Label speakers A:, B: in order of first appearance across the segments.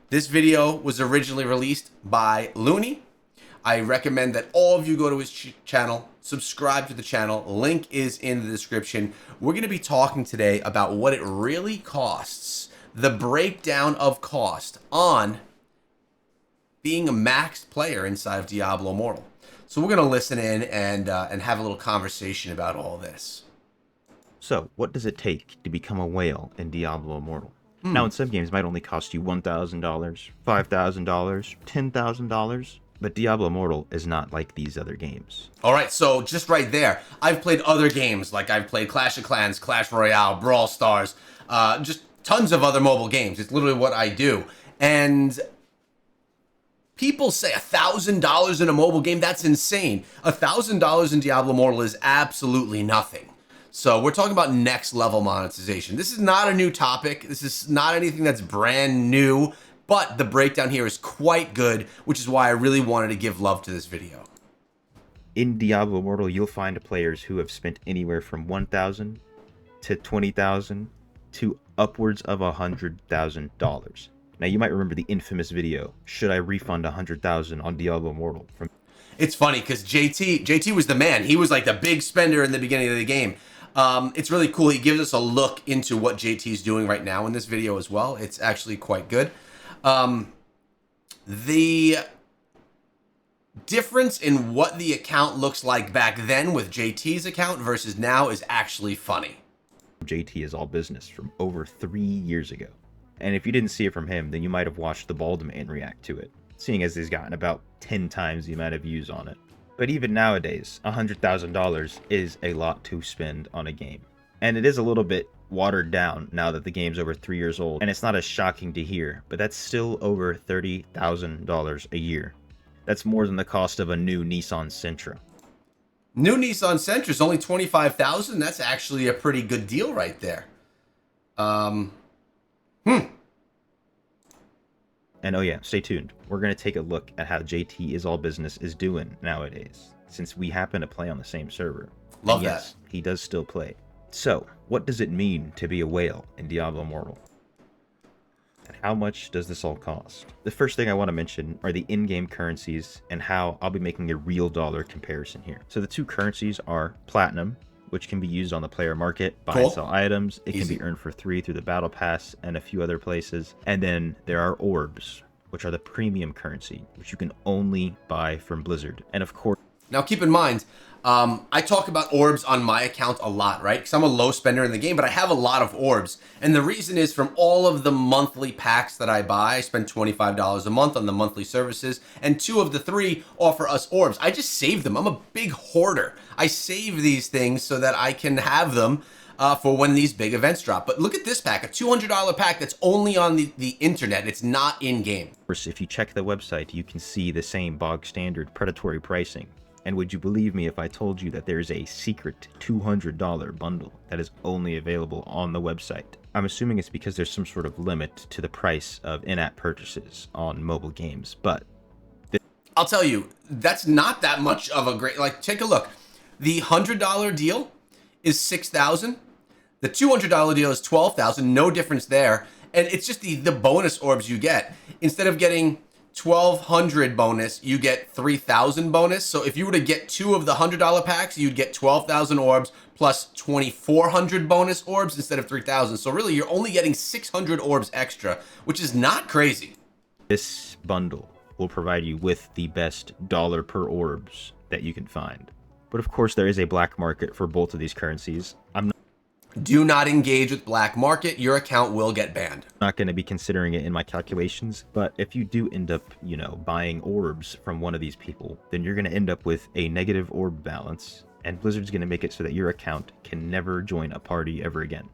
A: This video was originally released by Looney. I recommend that all of you go to his channel, subscribe to the channel. Link is in the description. We're going to be talking today about what it really costs, the breakdown of cost on being a maxed player inside of Diablo Immortal. So we're going to listen in and have a little conversation about all this.
B: So, what does it take to become a whale in Diablo Immortal? Now, in some games, it might only cost you $1,000, $5,000, $10,000, but Diablo Immortal is not like these other games.
A: All right, so just right there, I've played other games, like I've played Clash of Clans, Clash Royale, Brawl Stars, just tons of other mobile games. It's literally what I do. And people say $1,000 in a mobile game, that's insane. $1,000 in Diablo Immortal is absolutely nothing. So we're talking about next level monetization. This is not a new topic. This is not anything that's brand new, but the breakdown here is quite good, which is why I really wanted to give love to this video.
B: In Diablo Immortal, you'll find players who have spent anywhere from $1,000 to $20,000 to upwards of $100,000. Now, you might remember the infamous video, should I refund $100,000 on Diablo Immortal?
A: It's funny because JT was the man. He was like the big spender in the beginning of the game. It's really cool. He gives us a look into what JT's doing right now in this video as well. It's actually quite good. The difference in what the account looks like back then with JT's account versus now is actually funny.
B: JT is all business from over 3 years ago. And if you didn't see it from him, then you might have watched the Bald Man react to it, seeing as he's gotten about 10 times the amount of views on it. But even nowadays, $100,000 is a lot to spend on a game. And it is a little bit watered down now that the game's over 3 years old, and it's not as shocking to hear, but that's still over $30,000 a year. That's more than the cost of a new Nissan Sentra.
A: New Nissan Sentra is only $25,000. That's actually a pretty good deal right there.
B: And oh yeah, stay tuned. We're going to take a look at how JT Is All Business is doing nowadays, since we happen to play on the same server.
A: Love
B: and yes,
A: that.
B: He does still play. So, what does it mean to be a whale in Diablo Immortal? And how much does this all cost? The first thing I want to mention are the in-game currencies and how I'll be making a real dollar comparison here. So the two currencies are Platinum, which can be used on the player market, buy and sell items. It can be earned for free through the battle pass and a few other places. And then there are orbs, which are the premium currency, which you can only buy from Blizzard. And of course,
A: now keep in mind, I talk about orbs on my account a lot, right? Because I'm a low spender in the game, but I have a lot of orbs. And the reason is from all of the monthly packs that I buy, I spend $25 a month on the monthly services, and 2 of the 3 offer us orbs. I just save them. I'm a big hoarder. I save these things so that I can have them for when these big events drop. But look at this pack, a $200 pack that's only on the internet. It's not in-game.
B: Of course, if you check the website, you can see the same bog standard predatory pricing. And would you believe me if I told you that there's a secret $200 bundle that is only available on the website? I'm assuming it's because there's some sort of limit to the price of in-app purchases on mobile games, but
A: I'll tell you, that's not that much of a great, like, take a look. The $100 deal is $6,000. The $200 deal is $12,000. No difference there. And it's just the bonus orbs you get. Instead of getting 1,200 bonus, you get 3,000 bonus. So if you were to get 2 of the $100 packs, you'd get 12,000 orbs plus 2,400 bonus orbs instead of 3,000. So really, you're only getting 600 orbs extra, which is not crazy.
B: This bundle will provide you with the best dollar per orbs that you can find. But of course, there is a black market for both of these currencies.
A: Do not engage with black market. Your account will get banned.
B: Not going to be considering it in my calculations, but if you do end up, buying orbs from one of these people, then you're going to end up with a negative orb balance, and Blizzard's going to make it so that your account can never join a party ever again.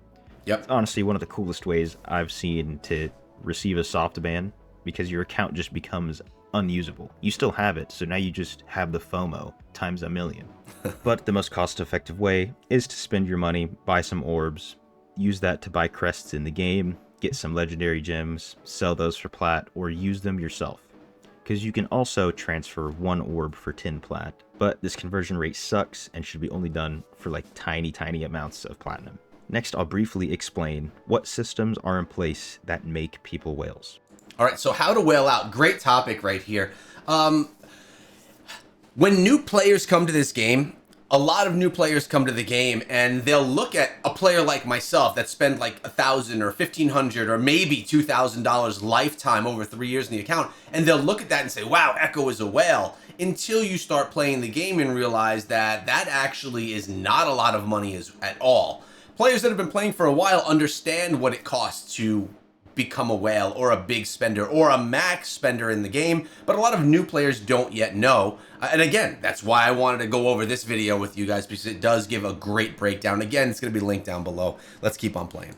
A: Yep.
B: It's honestly one of the coolest ways I've seen to receive a soft ban, because your account just becomes unusable. You still have it, so now you just have the FOMO times a million. But the most cost-effective way is to spend your money, buy some orbs, use that to buy crests in the game, get some legendary gems, sell those for plat, or use them yourself. Because you can also transfer 1 orb for 10 plat, but this conversion rate sucks and should be only done for like tiny amounts of platinum. Next, I'll briefly explain what systems are in place that make people whales.
A: All right, so how to whale out. Great topic right here. When new players come to this game, a lot of new players come to the game and they'll look at a player like myself that spent like $1,000 or $1,500 or maybe $2,000 lifetime over 3 years in the account, and they'll look at that and say, wow, Echo is a whale, until you start playing the game and realize that that actually is not a lot of money at all. Players that have been playing for a while understand what it costs to become a whale or a big spender or a max spender in the game, but a lot of new players don't yet know. And again, that's why I wanted to go over this video with you guys, because it does give a great breakdown. Again, it's going to be linked down below. Let's keep on playing.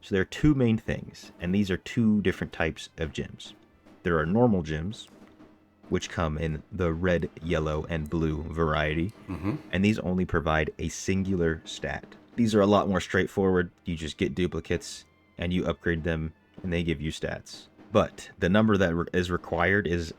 B: So there are two main things, and these are two different types of gems. There are normal gems, which come in the red, yellow, and blue variety, and these only provide a singular stat. These are a lot more straightforward. You just get duplicates, and you upgrade them, and they give you stats. But the number that is required is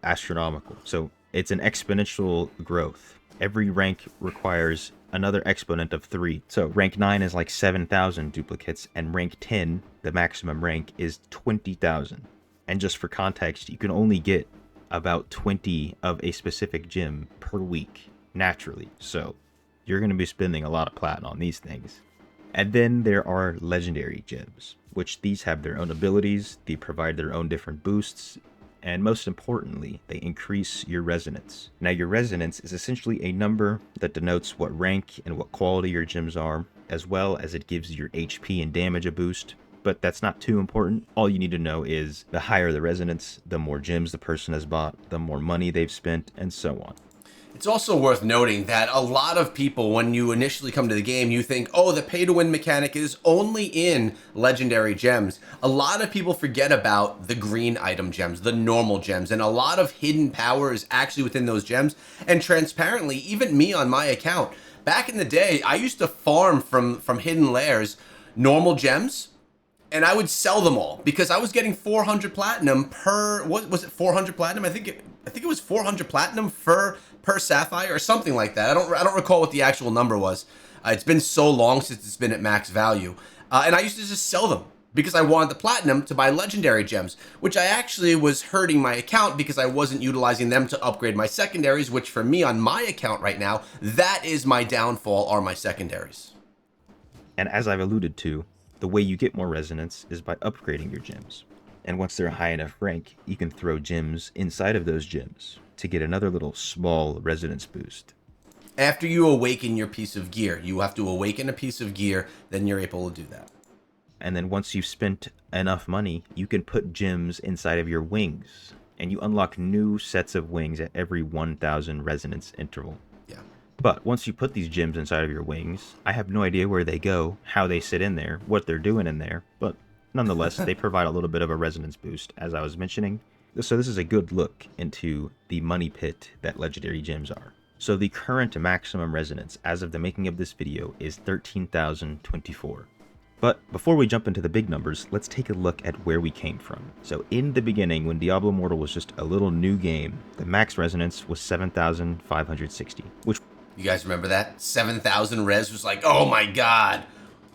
B: astronomical, so it's an exponential growth. Every rank requires another exponent of 3. So rank 9 is like 7,000 duplicates, and rank 10, the maximum rank, is 20,000. And just for context, you can only get about 20 of a specific gem per week naturally, so you're going to be spending a lot of platinum on these things. And then there are legendary gems, which these have their own abilities, they provide their own different boosts, and most importantly, they increase your resonance. Now, your resonance is essentially a number that denotes what rank and what quality your gems are, as well as it gives your HP and damage a boost. But that's not too important. All you need to know is the higher the resonance, the more gems the person has bought, the more money they've spent, and so on.
A: It's also worth noting that a lot of people, when you initially come to the game, you think, oh, the pay-to-win mechanic is only in legendary gems. A lot of people forget about the green item gems, the normal gems, and a lot of hidden power is actually within those gems. And transparently, even me on my account, back in the day, I used to farm from hidden lairs normal gems, and I would sell them all because I was getting 400 platinum per, what was it, 400 platinum? I think it was 400 platinum per sapphire or something like that. I don't recall what the actual number was. It's been so long since it's been at max value. And I used to just sell them because I wanted the platinum to buy legendary gems, which I actually was hurting my account because I wasn't utilizing them to upgrade my secondaries, which for me on my account right now, that is my downfall, are my secondaries.
B: And as I've alluded to, the way you get more resonance is by upgrading your gems. And once they're high enough rank, you can throw gems inside of those gems to get another little small resonance boost.
A: After you awaken your piece of gear, you have to awaken a piece of gear, then you're able to do that.
B: And then once you've spent enough money, you can put gems inside of your wings, and you unlock new sets of wings at every 1,000 resonance interval.
A: Yeah.
B: But once you put these gems inside of your wings, I have no idea where they go, how they sit in there, what they're doing in there, but nonetheless, they provide a little bit of a resonance boost, as I was mentioning. So this is a good look into the money pit that legendary gems are. So the current maximum resonance as of the making of this video is 13,024. But before we jump into the big numbers, let's take a look at where we came from. So in the beginning, when Diablo Immortal was just a little new game, the max resonance was 7,560, which...
A: You guys remember that? 7,000 res was like, oh my god.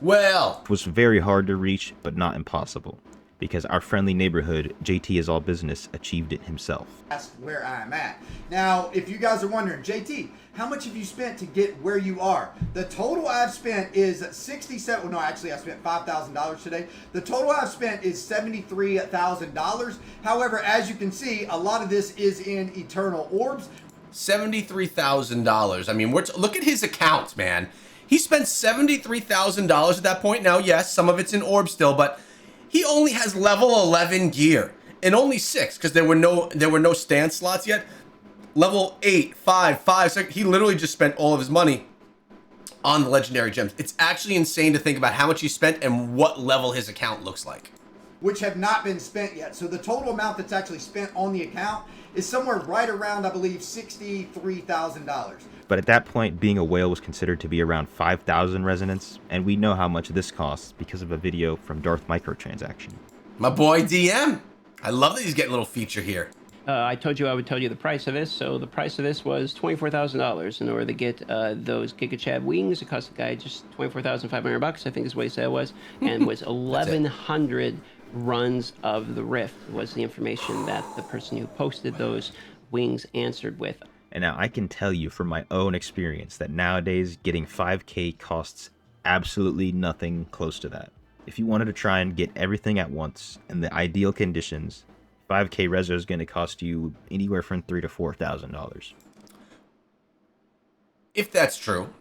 A: Well,
B: was very hard to reach, but not impossible, because our friendly neighborhood, JT is all business, achieved it himself.
C: That's where I'm at. Now, if you guys are wondering, JT, how much have you spent to get where you are? The total I've spent is 67. Well, no, actually, I spent $5,000 today. The total I've spent is $73,000. However, as you can see, a lot of this is in eternal orbs.
A: $73,000. I mean, look at his account, man. He spent $73,000 at that point. Now, yes, some of it's in orb still, but he only has level 11 gear and only 6 because there were no stand slots yet. Level 8, 5, 5, 6. He literally just spent all of his money on the legendary gems. It's actually insane to think about how much he spent and what level his account looks like,
C: which have not been spent yet. So the total amount that's actually spent on the account is somewhere right around, I believe, $63,000.
B: But at that point, being a whale was considered to be around 5,000 resonance, and we know how much this costs because of a video from Darth Microtransaction.
A: My boy DM. I love that he's getting a little feature here.
D: I told you I would tell you the price of this. So the price of this was $24,000 in order to get those Giga Chad wings. It cost the guy just $24,500. I think is what he said it was, and was 1,100 runs of the Rift was the information that the person who posted those wings answered with.
B: And now I can tell you from my own experience that nowadays getting 5K costs absolutely nothing close to that. If you wanted to try and get everything at once in the ideal conditions, 5K reso is going to cost you anywhere from $3,000 to $4,000.
A: If that's true,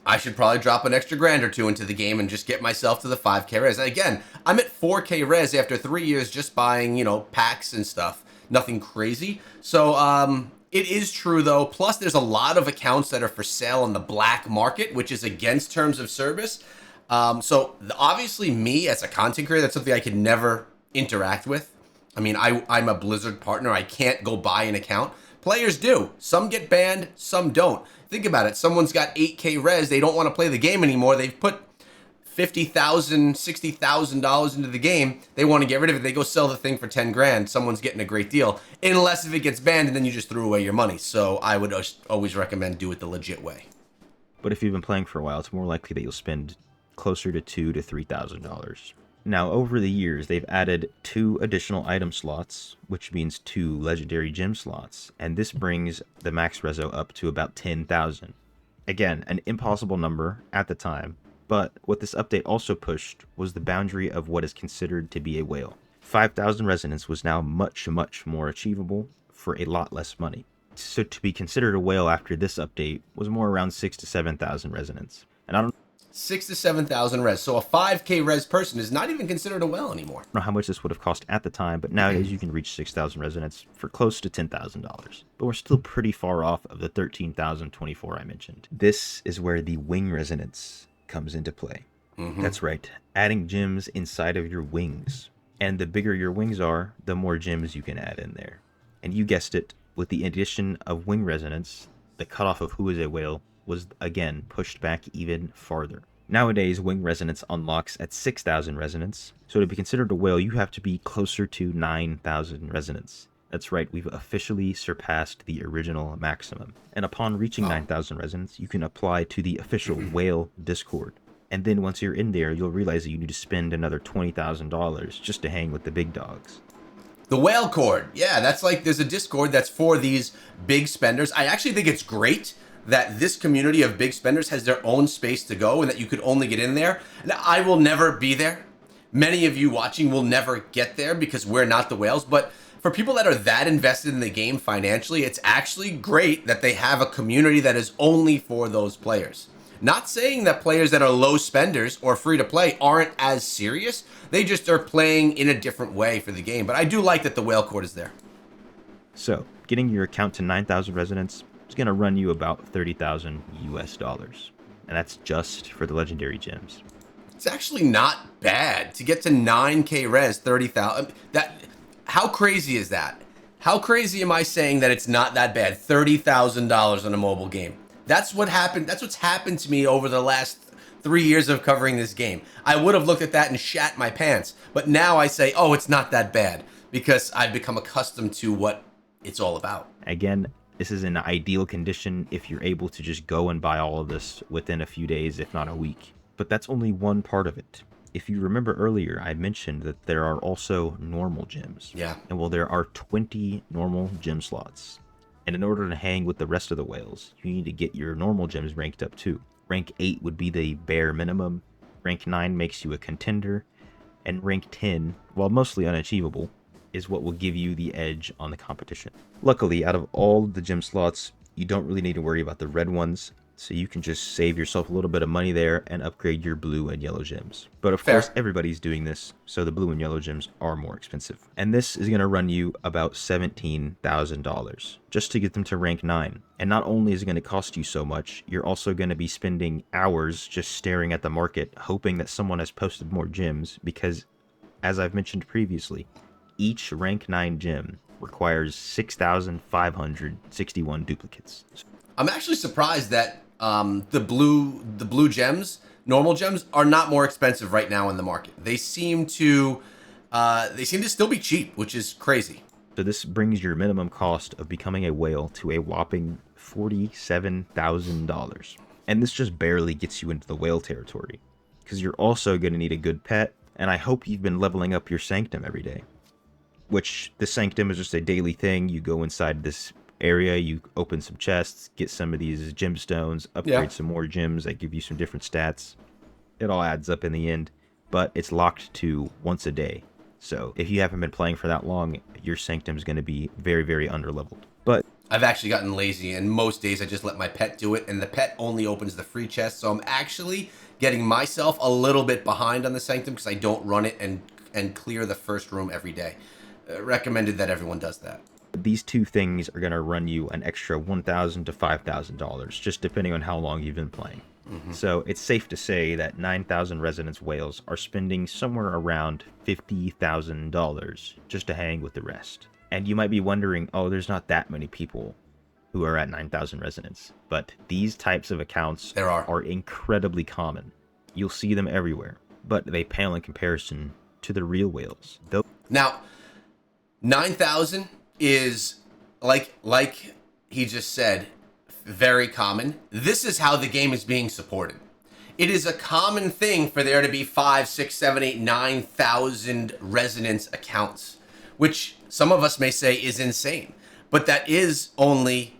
A: I should probably drop an extra grand or two into the game and just get myself to the 5K res. Again, I'm at 4K res after 3 years just buying, packs and stuff. Nothing crazy. So, it is true though. Plus, there's a lot of accounts that are for sale on the black market, which is against terms of service. Obviously, me as a content creator, that's something I could never interact with. I mean, I'm a Blizzard partner. I can't go buy an account. Players do. Some get banned, some don't. Think about it. Someone's got 8K res. They don't want to play the game anymore. They've put $50,000, $60,000 into the game. They want to get rid of it. They go sell the thing for 10 grand. Someone's getting a great deal. Unless if it gets banned and then you just threw away your money. So I would always recommend do it the legit way.
B: But if you've been playing for a while, it's more likely that you'll spend closer to $2,000 to $3,000. Now, over the years, they've added 2 additional item slots, which means 2 legendary gem slots, and this brings the max reso up to about 10,000. Again, an impossible number at the time, but what this update also pushed was the boundary of what is considered to be a whale. 5,000 resonance was now much, much more achievable for a lot less money. So to be considered a whale after this update was more around 6,000 to 7,000 resonance. And I don't
A: 6,000 to 7,000 res. So a 5K res person is not even considered a whale anymore.
B: know how much this would have cost at the time, but nowadays you can reach 6,000 resonance for close to $10,000. But we're still pretty far off of the 13,024 I mentioned. This is where the wing resonance comes into play. That's right, adding gems inside of your wings. And the bigger your wings are, the more gems you can add in there. And you guessed it, with the addition of wing resonance, the cutoff of who is a whale was again pushed back even farther. Nowadays, wing resonance unlocks at 6,000 resonance, so to be considered a whale, you have to be closer to 9,000 resonance. That's right, we've officially surpassed the original maximum. And upon reaching 9,000 resonance, you can apply to the official whale Discord. And then once you're in there, you'll realize that you need to spend another $20,000 just to hang with the big dogs.
A: The whale cord. Yeah, that's like, there's a Discord that's for these big spenders. I actually think it's great that this community of big spenders has their own space to go and that you could only get in there. Now, I will never be there. Many of you watching will never get there because we're not the whales. But for people that are that invested in the game financially, it's actually great that they have a community that is only for those players. Not saying that players that are low spenders or free to play aren't as serious. They just are playing in a different way for the game. But I do like that the whale cord is there.
B: So, getting your account to 9,000 resonance is going to run you about 30,000 US dollars. And that's just for the legendary gems.
A: It's actually not bad to get to 9K res, 30,000. How crazy is that? How crazy am I saying that it's not that bad? $30,000 on a mobile game. That's what happened. That's what's happened to me over the last 3 years of covering this game. I would have looked at that and shat my pants. But now I say, oh, it's not that bad because I've become accustomed to what it's all about.
B: Again, this is an ideal condition if you're able to just go and buy all of this within a few days, if not a week. But that's only one part of it. If you remember earlier, I mentioned that there are also normal gems.
A: Yeah.
B: And well, there are 20 normal gem slots. And in order to hang with the rest of the whales, you need to get your normal gems ranked up too. Rank 8 would be the bare minimum. Rank 9 makes you a contender. And rank 10, while mostly unachievable, is what will give you the edge on the competition. Luckily, out of all the gem slots, you don't really need to worry about the red ones, so you can just save yourself a little bit of money there and upgrade your blue and yellow gems. But of course, everybody's doing this, so the blue and yellow gems are more expensive. And this is going to run you about $17,000 just to get them to rank 9. And not only is it going to cost you so much, you're also going to be spending hours just staring at the market, hoping that someone has posted more gems, because, as I've mentioned previously, each rank 9 gem requires 6,561 duplicates.
A: I'm actually surprised that the blue gems, normal gems, are not more expensive right now in the market. They seem to still be cheap, which is crazy.
B: So this brings your minimum cost of becoming a whale to a whopping $47,000. And this just barely gets you into the whale territory, because you're also going to need a good pet, and I hope you've been leveling up your sanctum every day. Which, the sanctum is just a daily thing. You go inside this area, you open some chests, get some of these gemstones, upgrade some more gems that give you some different stats. It all adds up in the end, but it's locked to once a day. So if you haven't been playing for that long, your sanctum is going to be very, very underleveled. But
A: I've actually gotten lazy, and most days I just let my pet do it, and the pet only opens the free chest, so I'm actually getting myself a little bit behind on the sanctum because I don't run it and clear the first room every day. Recommended that everyone does that.
B: These two things are going to run you an extra $1,000 to $5,000, just depending on how long you've been playing. So it's safe to say that 9,000 Resonance whales are spending somewhere around $50,000 just to hang with the rest. And you might be wondering, oh, there's not that many people who are at 9,000 Resonance. But these types of accounts are incredibly common. You'll see them everywhere, but they pale in comparison to the real whales.
A: Now, 9,000 is, like he just said, very common. This is how the game is being supported. It is a common thing for there to be 5, 6, 7, 8, 9,000 Resonance accounts, which some of us may say is insane. But that is only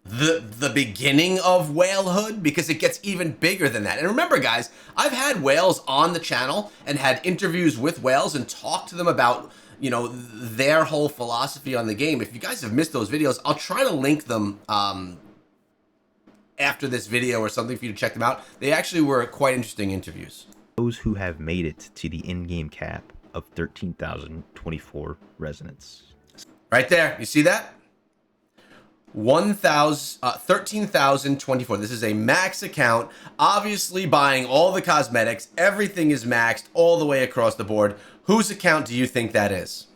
A: the beginning of whalehood, because it gets even bigger than that. And remember, guys, I've had whales on the channel and had interviews with whales and talked to them about, you know, their whole philosophy on the game. If you guys have missed those videos, I'll try to link them after this video or something for you to check them out. They actually were quite interesting interviews.
B: Those who have made it to the in-game cap of 13,024 Resonance.
A: Right there. You see that? 13,024. This is a max account. Obviously buying all the cosmetics. Everything is maxed all the way across the board. Whose account do you think that is?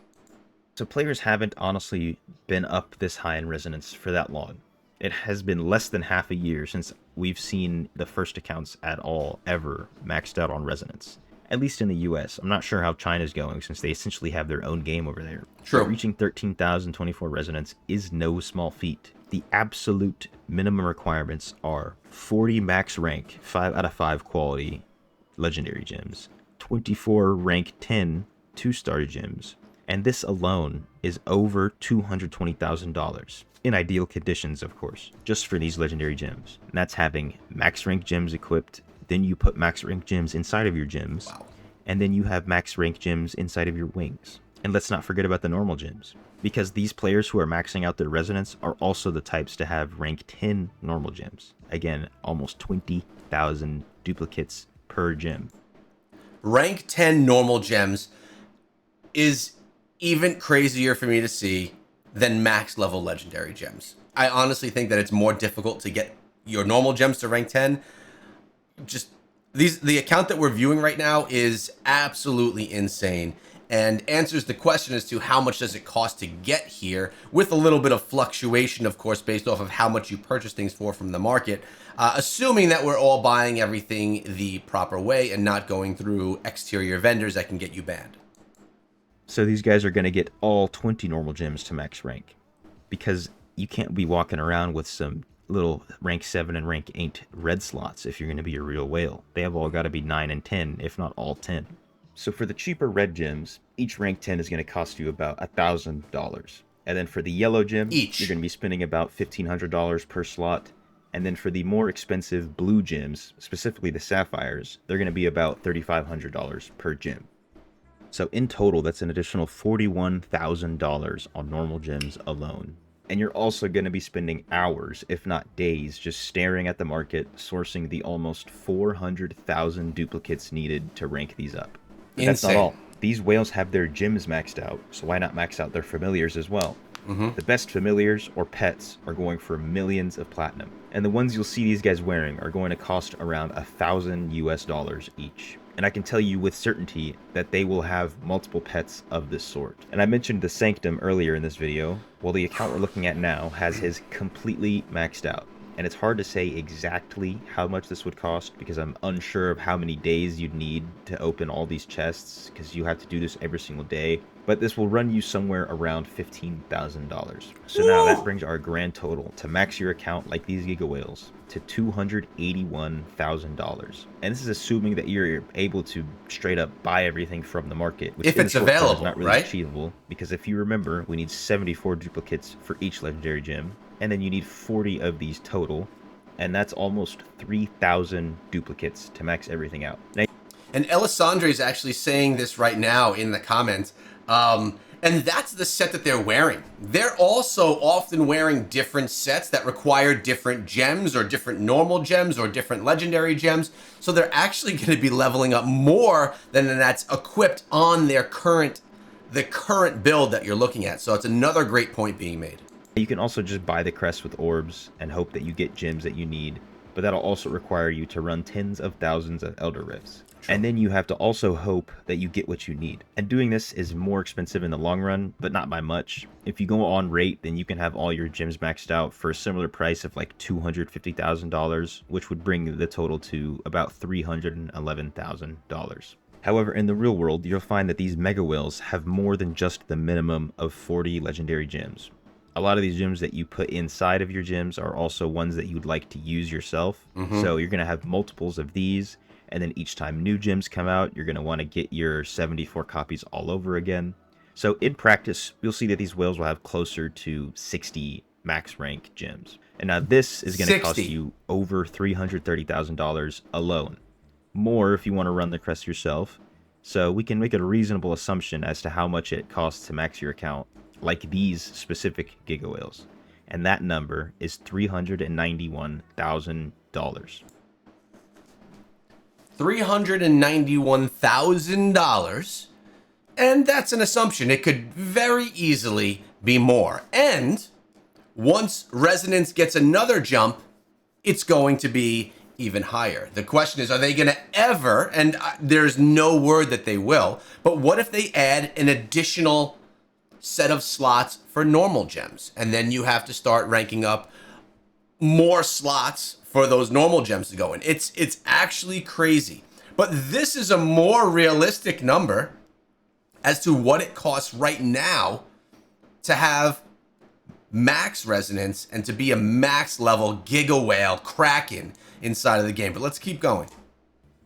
B: So players haven't honestly been up this high in Resonance for that long. It has been less than half a year since we've seen the first accounts at all ever maxed out on Resonance. At least in the US. I'm not sure how China's going, since they essentially have their own game over there.
A: True.
B: But reaching 13,024 Resonance is no small feat. The absolute minimum requirements are 40 max rank, 5 out of 5 quality legendary gems, 24 rank 10 2-star gems, and this alone is over $220,000. In ideal conditions, of course, just for these legendary gems. And that's having max rank gems equipped, then you put max rank gems inside of your gems, and then you have max rank gems inside of your wings. And let's not forget about the normal gems, because these players who are maxing out their Resonance are also the types to have rank 10 normal gems. Again, almost 20,000 duplicates per gem.
A: Rank 10 normal gems is even crazier for me to see than max level legendary gems. I honestly think that it's more difficult to get your normal gems to rank 10. Just the account that we're viewing right now is absolutely insane and answers the question as to how much does it cost to get here, with a little bit of fluctuation, of course, based off of how much you purchase things for from the market, assuming that we're all buying everything the proper way and not going through exterior vendors that can get you banned.
B: So these guys are going to get all 20 normal gems to max rank, because you can't be walking around with some little rank 7 and rank 8 red slots if you're going to be a real whale. They have all got to be 9 and 10, if not all 10. So for the cheaper red gems, each rank 10 is going to cost you about $1,000. And then for the yellow gem, you're going to be spending about $1,500 per slot. And then for the more expensive blue gems, specifically the sapphires, they're going to be about $3,500 per gem. So in total, that's an additional $41,000 on normal gems alone. And you're also going to be spending hours, if not days, just staring at the market, sourcing the almost 400,000 duplicates needed to rank these up. But that's not all. These whales have their gems maxed out, so why not max out their familiars as well? The best familiars or pets are going for millions of platinum. And the ones you'll see these guys wearing are going to cost around $1,000 each. And I can tell you with certainty that they will have multiple pets of this sort. And I mentioned the Sanctum earlier in this video. Well, the account we're looking at now has his completely maxed out. And it's hard to say exactly how much this would cost because I'm unsure of how many days you'd need to open all these chests because you have to do this every single day. But this will run you somewhere around $15,000. So now that brings our grand total to max your account like these Giga Whales to $281,000. And this is assuming that you're able to straight up buy everything from the market, which
A: If
B: in the
A: it's
B: short term
A: available,
B: is not really
A: right?
B: achievable because if you remember, we need 74 duplicates for each legendary gem, and then you need 40 of these total, and that's almost 3,000 duplicates to max everything out. Now,
A: And Elisandre is actually saying this right now in the comments. And that's the set that they're wearing. They're also often wearing different sets that require different gems or different normal gems or different legendary gems. So they're actually going to be leveling up more than that's equipped on the current build that you're looking at. So it's another great point being made.
B: you can also just buy the crest with orbs and hope that you get gems that you need, but that'll also require you to run tens of thousands of Elder Rifts. And then you have to also hope that you get what you need. And doing this is more expensive in the long run, but not by much. If you go on rate, then you can have all your gems maxed out for a similar price of like $250,000, which would bring the total to about $311,000. However, in the real world, you'll find that these mega whales have more than just the minimum of 40 legendary gems. A lot of these gems that you put inside of your gems are also ones that you'd like to use yourself. So you're going to have multiples of these, and then each time new gems come out, you're going to want to get your 74 copies all over again. So in practice, you'll see that these whales will have closer to 60 max rank gems. And now this is going to cost
A: 60.
B: you over $330,000 alone. More if you want to run the crest yourself. So we can make a reasonable assumption as to how much it costs to max your account, like these specific Giga Whales. And that number is $391,000.
A: $391,000, and that's an assumption. It could very easily be more. And once Resonance gets another jump, it's going to be even higher. The question is, are they going to ever, and there's no word that they will, but what if they add an additional set of slots for normal gems? And then you have to start ranking up more slots for those normal gems to go in. It's actually crazy. But this is a more realistic number as to what it costs right now to have max resonance and to be a max level Giga Whale Kraken inside of the game. But let's keep going.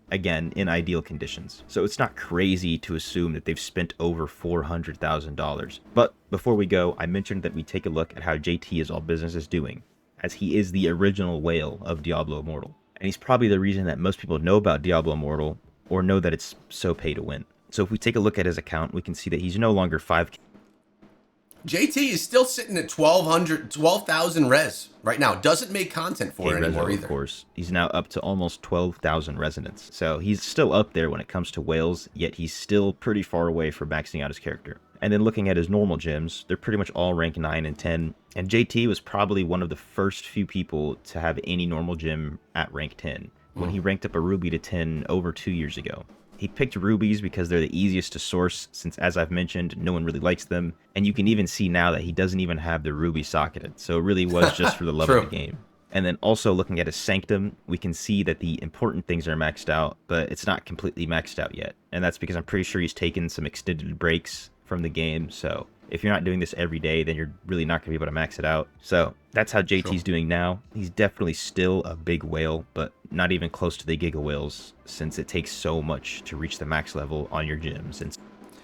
B: Again, in ideal conditions. So it's not crazy to assume that they've spent over $400,000. But before we go, I mentioned that we take a look at how JT is all business is doing, as he is the original whale of Diablo Immortal. And he's probably the reason that most people know about Diablo Immortal or know that it's so pay to win. So if we take a look at his account, we can see that he's no longer 5K.
A: JT is still sitting at 12,000 res right now. Doesn't make content for it anymore either.
B: Of course. He's now up to almost 12,000 resonance. So he's still up there when it comes to whales, yet he's still pretty far away from maxing out his character. And then looking at his normal gems, they're pretty much all rank 9 and 10. And JT was probably one of the first few people to have any normal gem at rank 10, when he ranked up a ruby to 10 over 2 years ago. He picked rubies because they're the easiest to source, since as I've mentioned, no one really likes them. And you can even see now that he doesn't even have the ruby socketed, so it really was just for the love of the game. And then also looking at his Sanctum, we can see that the important things are maxed out, but it's not completely maxed out yet. And that's because I'm pretty sure he's taken some extended breaks from the game, so if you're not doing this every day, then you're really not going to be able to max it out. So that's how JT's doing now. He's definitely still a big whale, but not even close to the Giga Whales, since it takes so much to reach the max level on your gems. And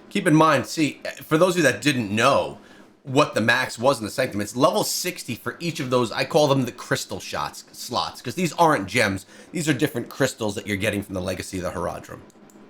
A: keep in mind, see, for those of you that didn't know what the max was in the Sanctum, it's level 60 for each of those. I call them the crystal slots, because these aren't gems. These are different crystals that you're getting from the Legacy of the Herodrum.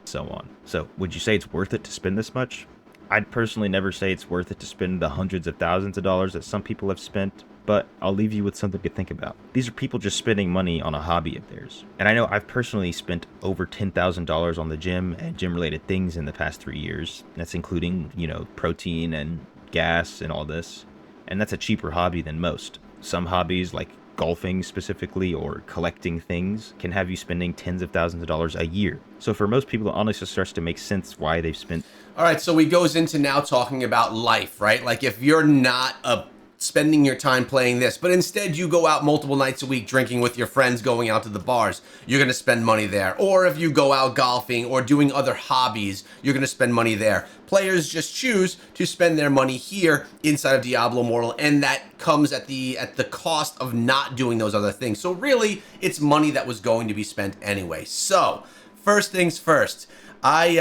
B: So on. So would you say it's worth it to spend this much? I'd personally never say it's worth it to spend the hundreds of thousands of dollars that some people have spent, but I'll leave you with something to think about. These are people just spending money on a hobby of theirs. And I know I've personally spent over $10,000 on the gym and gym-related things in the past 3 years. That's including, protein and gas and all this. And that's a cheaper hobby than most. Some hobbies, like golfing specifically or collecting things, can have you spending tens of thousands of dollars a year. So for most people, it honestly starts to make sense why they've spent.
A: All right, so he goes into now talking about life, right? Like if you're not a spending your time playing this, but instead you go out multiple nights a week drinking with your friends, going out to the bars, you're going to spend money there. Or if you go out golfing or doing other hobbies, you're going to spend money there. Players just choose to spend their money here inside of Diablo Immortal, and that comes at the cost of not doing those other things. So really, it's money that was going to be spent anyway. So, first things first, we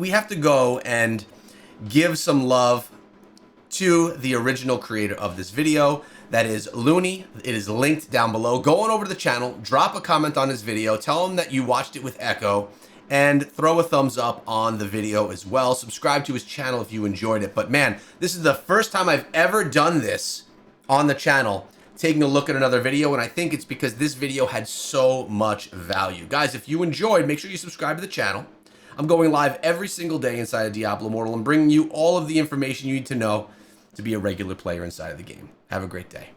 A: have to go and give some love to the original creator of this video. That is Looney. It is linked down below. Go on over to the channel, drop a comment on his video, tell him that you watched it with Echo, and throw a thumbs up on the video as well. Subscribe to his channel if you enjoyed it. But man, this is the first time I've ever done this on the channel, taking a look at another video, and I think it's because this video had so much value. Guys, if you enjoyed, make sure you subscribe to the channel. I'm going live every single day inside of Diablo Immortal and bringing you all of the information you need to know to be a regular player inside of the game. Have a great day.